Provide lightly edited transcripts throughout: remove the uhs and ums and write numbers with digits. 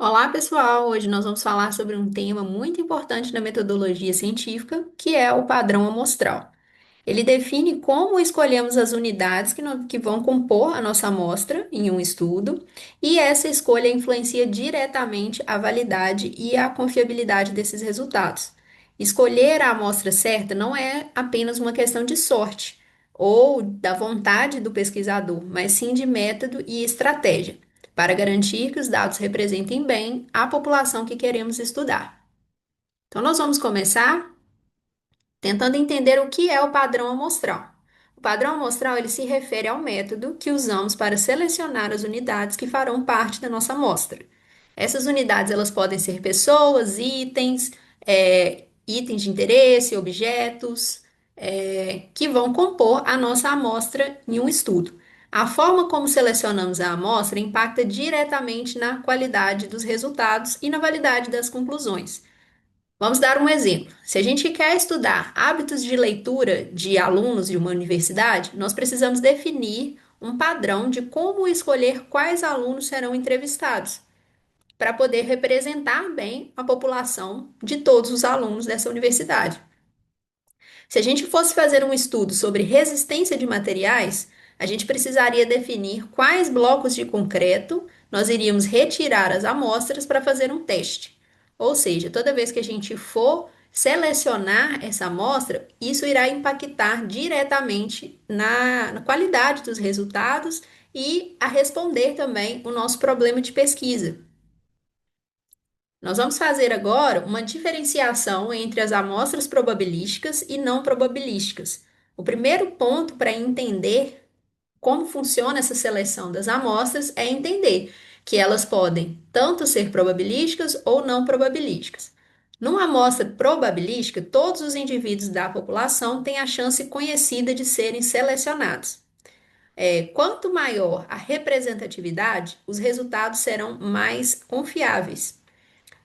Olá, pessoal! Hoje nós vamos falar sobre um tema muito importante na metodologia científica, que é o padrão amostral. Ele define como escolhemos as unidades que vão compor a nossa amostra em um estudo, e essa escolha influencia diretamente a validade e a confiabilidade desses resultados. Escolher a amostra certa não é apenas uma questão de sorte ou da vontade do pesquisador, mas sim de método e estratégia, para garantir que os dados representem bem a população que queremos estudar. Então, nós vamos começar tentando entender o que é o padrão amostral. O padrão amostral ele se refere ao método que usamos para selecionar as unidades que farão parte da nossa amostra. Essas unidades elas podem ser pessoas, itens, itens de interesse, objetos, que vão compor a nossa amostra em um estudo. A forma como selecionamos a amostra impacta diretamente na qualidade dos resultados e na validade das conclusões. Vamos dar um exemplo. Se a gente quer estudar hábitos de leitura de alunos de uma universidade, nós precisamos definir um padrão de como escolher quais alunos serão entrevistados, para poder representar bem a população de todos os alunos dessa universidade. Se a gente fosse fazer um estudo sobre resistência de materiais, a gente precisaria definir quais blocos de concreto nós iríamos retirar as amostras para fazer um teste. Ou seja, toda vez que a gente for selecionar essa amostra, isso irá impactar diretamente na qualidade dos resultados e a responder também o nosso problema de pesquisa. Nós vamos fazer agora uma diferenciação entre as amostras probabilísticas e não probabilísticas. O primeiro ponto para entender como funciona essa seleção das amostras é entender que elas podem tanto ser probabilísticas ou não probabilísticas. Numa amostra probabilística, todos os indivíduos da população têm a chance conhecida de serem selecionados. Quanto maior a representatividade, os resultados serão mais confiáveis.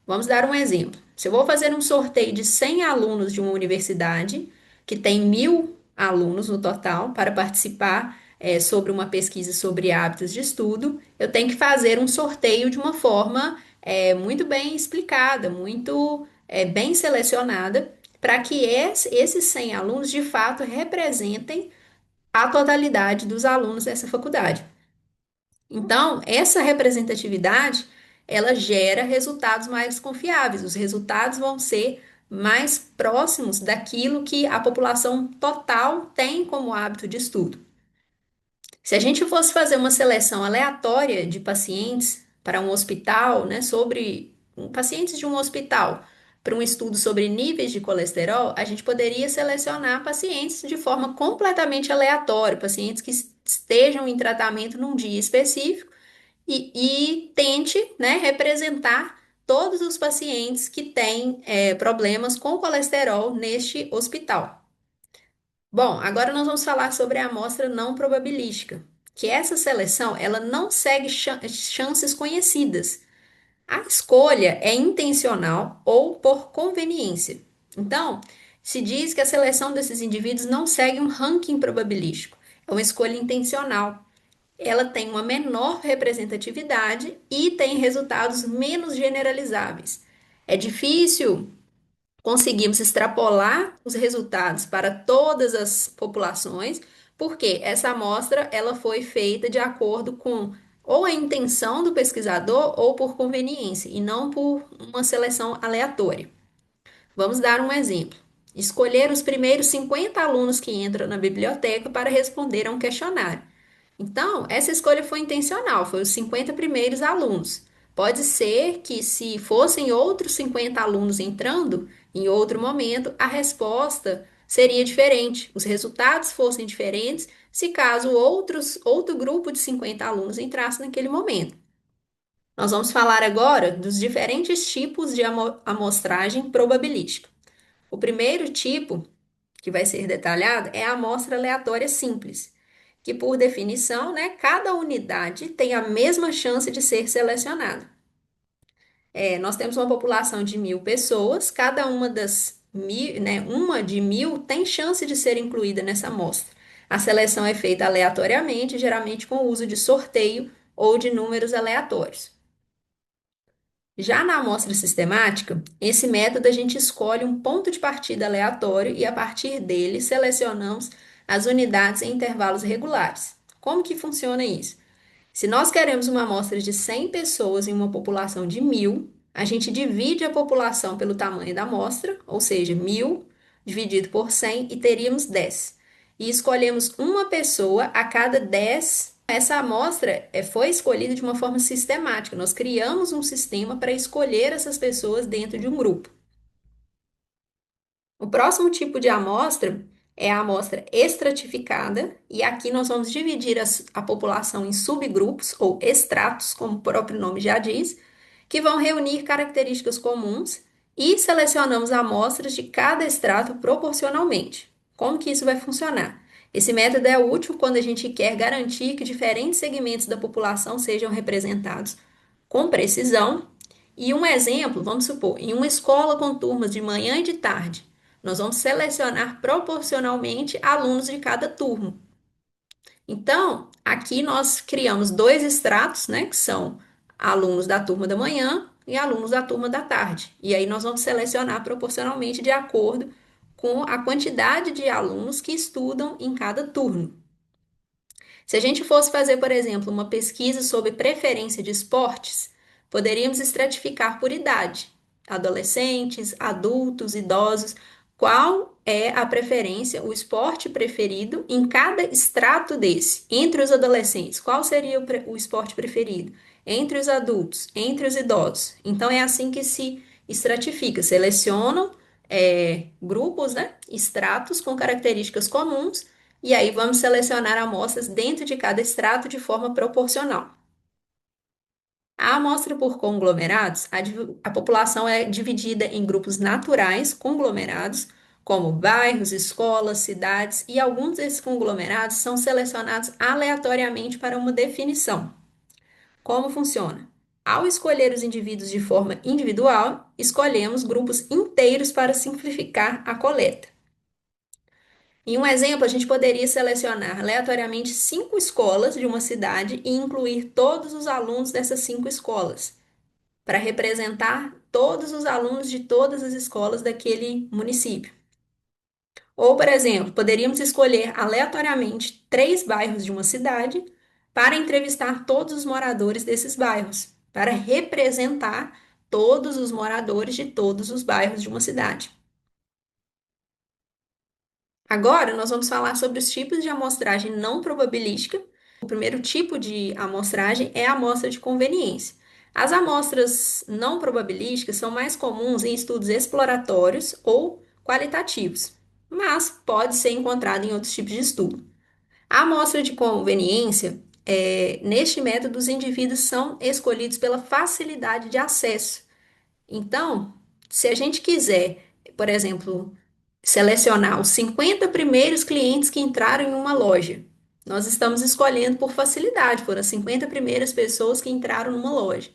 Vamos dar um exemplo. Se eu vou fazer um sorteio de 100 alunos de uma universidade, que tem 1.000 alunos no total, para participar sobre uma pesquisa sobre hábitos de estudo, eu tenho que fazer um sorteio de uma forma muito bem explicada, muito bem selecionada, para que esses 100 alunos de fato representem a totalidade dos alunos dessa faculdade. Então, essa representatividade, ela gera resultados mais confiáveis. Os resultados vão ser mais próximos daquilo que a população total tem como hábito de estudo. Se a gente fosse fazer uma seleção aleatória de pacientes para um hospital, né, pacientes de um hospital, para um estudo sobre níveis de colesterol, a gente poderia selecionar pacientes de forma completamente aleatória, pacientes que estejam em tratamento num dia específico e tente, né, representar todos os pacientes que têm problemas com colesterol neste hospital. Bom, agora nós vamos falar sobre a amostra não probabilística, que essa seleção ela não segue chances conhecidas. A escolha é intencional ou por conveniência. Então, se diz que a seleção desses indivíduos não segue um ranking probabilístico, é uma escolha intencional. Ela tem uma menor representatividade e tem resultados menos generalizáveis. É difícil conseguirmos extrapolar os resultados para todas as populações, porque essa amostra ela foi feita de acordo com ou a intenção do pesquisador ou por conveniência, e não por uma seleção aleatória. Vamos dar um exemplo. Escolher os primeiros 50 alunos que entram na biblioteca para responder a um questionário. Então, essa escolha foi intencional, foi os 50 primeiros alunos. Pode ser que, se fossem outros 50 alunos entrando, em outro momento, a resposta seria diferente, os resultados fossem diferentes, se caso outro grupo de 50 alunos entrasse naquele momento. Nós vamos falar agora dos diferentes tipos de amostragem probabilística. O primeiro tipo, que vai ser detalhado, é a amostra aleatória simples, que por definição, né, cada unidade tem a mesma chance de ser selecionada. Nós temos uma população de 1.000 pessoas, cada uma das 1.000, né, uma de 1.000 tem chance de ser incluída nessa amostra. A seleção é feita aleatoriamente, geralmente com o uso de sorteio ou de números aleatórios. Já na amostra sistemática, esse método a gente escolhe um ponto de partida aleatório e a partir dele selecionamos as unidades em intervalos regulares. Como que funciona isso? Se nós queremos uma amostra de 100 pessoas em uma população de 1.000, a gente divide a população pelo tamanho da amostra, ou seja, 1.000 dividido por 100 e teríamos 10. E escolhemos uma pessoa a cada 10. Essa amostra foi escolhida de uma forma sistemática. Nós criamos um sistema para escolher essas pessoas dentro de um grupo. O próximo tipo de amostra é a amostra estratificada, e aqui nós vamos dividir a população em subgrupos ou estratos, como o próprio nome já diz, que vão reunir características comuns e selecionamos amostras de cada extrato proporcionalmente. Como que isso vai funcionar? Esse método é útil quando a gente quer garantir que diferentes segmentos da população sejam representados com precisão. E um exemplo, vamos supor, em uma escola com turmas de manhã e de tarde, nós vamos selecionar proporcionalmente alunos de cada turma. Então, aqui nós criamos dois estratos, né, que são alunos da turma da manhã e alunos da turma da tarde. E aí nós vamos selecionar proporcionalmente de acordo com a quantidade de alunos que estudam em cada turno. Se a gente fosse fazer, por exemplo, uma pesquisa sobre preferência de esportes, poderíamos estratificar por idade: adolescentes, adultos, idosos. Qual é a preferência, o esporte preferido em cada extrato desse? Entre os adolescentes, qual seria o esporte preferido? Entre os adultos, entre os idosos. Então, é assim que se estratifica: selecionam grupos, né? Extratos com características comuns e aí vamos selecionar amostras dentro de cada extrato de forma proporcional. A amostra por conglomerados, a população é dividida em grupos naturais conglomerados, como bairros, escolas, cidades, e alguns desses conglomerados são selecionados aleatoriamente para uma definição. Como funciona? Ao escolher os indivíduos de forma individual, escolhemos grupos inteiros para simplificar a coleta. Em um exemplo, a gente poderia selecionar aleatoriamente 5 escolas de uma cidade e incluir todos os alunos dessas 5 escolas, para representar todos os alunos de todas as escolas daquele município. Ou, por exemplo, poderíamos escolher aleatoriamente 3 bairros de uma cidade para entrevistar todos os moradores desses bairros, para representar todos os moradores de todos os bairros de uma cidade. Agora, nós vamos falar sobre os tipos de amostragem não probabilística. O primeiro tipo de amostragem é a amostra de conveniência. As amostras não probabilísticas são mais comuns em estudos exploratórios ou qualitativos, mas pode ser encontrada em outros tipos de estudo. A amostra de conveniência, neste método, os indivíduos são escolhidos pela facilidade de acesso. Então, se a gente quiser, por exemplo, selecionar os 50 primeiros clientes que entraram em uma loja, nós estamos escolhendo por facilidade, foram as 50 primeiras pessoas que entraram numa loja.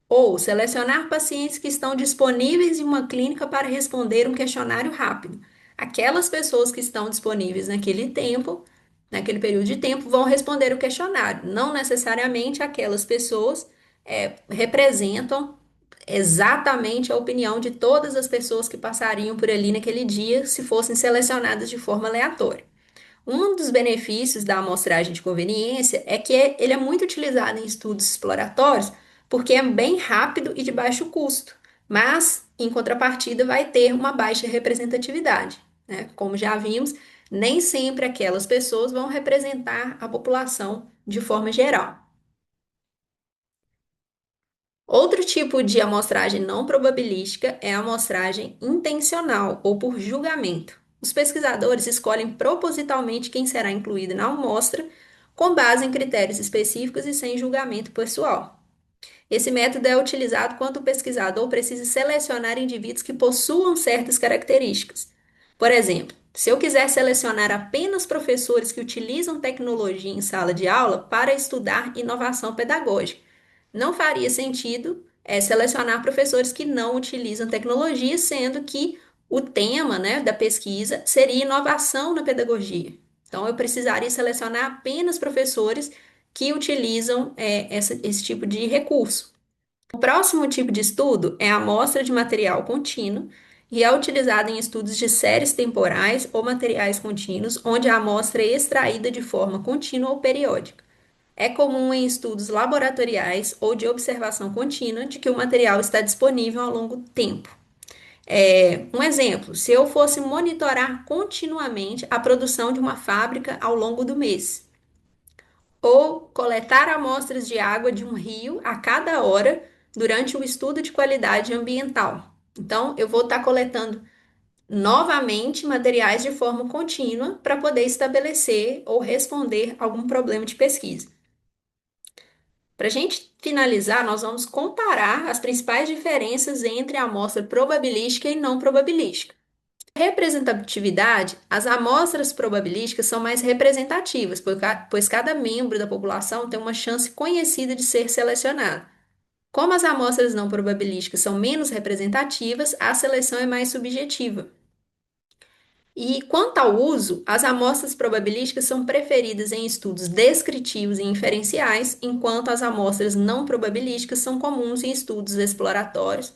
Ou selecionar pacientes que estão disponíveis em uma clínica para responder um questionário rápido. Aquelas pessoas que estão disponíveis naquele tempo, naquele período de tempo, vão responder o questionário. Não necessariamente aquelas pessoas representam exatamente a opinião de todas as pessoas que passariam por ali naquele dia se fossem selecionadas de forma aleatória. Um dos benefícios da amostragem de conveniência é que ele é muito utilizado em estudos exploratórios porque é bem rápido e de baixo custo, mas em contrapartida vai ter uma baixa representatividade, né? Como já vimos, nem sempre aquelas pessoas vão representar a população de forma geral. Outro tipo de amostragem não probabilística é a amostragem intencional ou por julgamento. Os pesquisadores escolhem propositalmente quem será incluído na amostra com base em critérios específicos e sem julgamento pessoal. Esse método é utilizado quando o pesquisador precisa selecionar indivíduos que possuam certas características. Por exemplo, se eu quiser selecionar apenas professores que utilizam tecnologia em sala de aula para estudar inovação pedagógica, não faria sentido selecionar professores que não utilizam tecnologia, sendo que o tema, né, da pesquisa seria inovação na pedagogia. Então, eu precisaria selecionar apenas professores que utilizam esse tipo de recurso. O próximo tipo de estudo é a amostra de material contínuo e é utilizado em estudos de séries temporais ou materiais contínuos, onde a amostra é extraída de forma contínua ou periódica. É comum em estudos laboratoriais ou de observação contínua de que o material está disponível ao longo do tempo. Um exemplo, se eu fosse monitorar continuamente a produção de uma fábrica ao longo do mês, ou coletar amostras de água de um rio a cada hora durante o estudo de qualidade ambiental. Então, eu vou estar coletando novamente materiais de forma contínua para poder estabelecer ou responder algum problema de pesquisa. Para a gente finalizar, nós vamos comparar as principais diferenças entre a amostra probabilística e não probabilística. Representatividade, as amostras probabilísticas são mais representativas, pois cada membro da população tem uma chance conhecida de ser selecionado. Como as amostras não probabilísticas são menos representativas, a seleção é mais subjetiva. E quanto ao uso, as amostras probabilísticas são preferidas em estudos descritivos e inferenciais, enquanto as amostras não probabilísticas são comuns em estudos exploratórios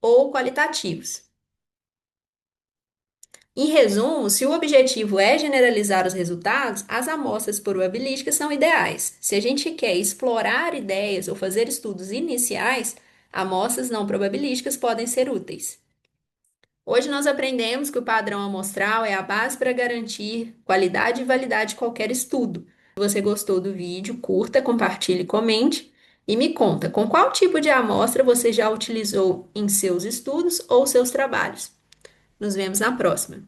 ou qualitativos. Em resumo, se o objetivo é generalizar os resultados, as amostras probabilísticas são ideais. Se a gente quer explorar ideias ou fazer estudos iniciais, amostras não probabilísticas podem ser úteis. Hoje nós aprendemos que o padrão amostral é a base para garantir qualidade e validade de qualquer estudo. Se você gostou do vídeo, curta, compartilhe, comente e me conta com qual tipo de amostra você já utilizou em seus estudos ou seus trabalhos. Nos vemos na próxima.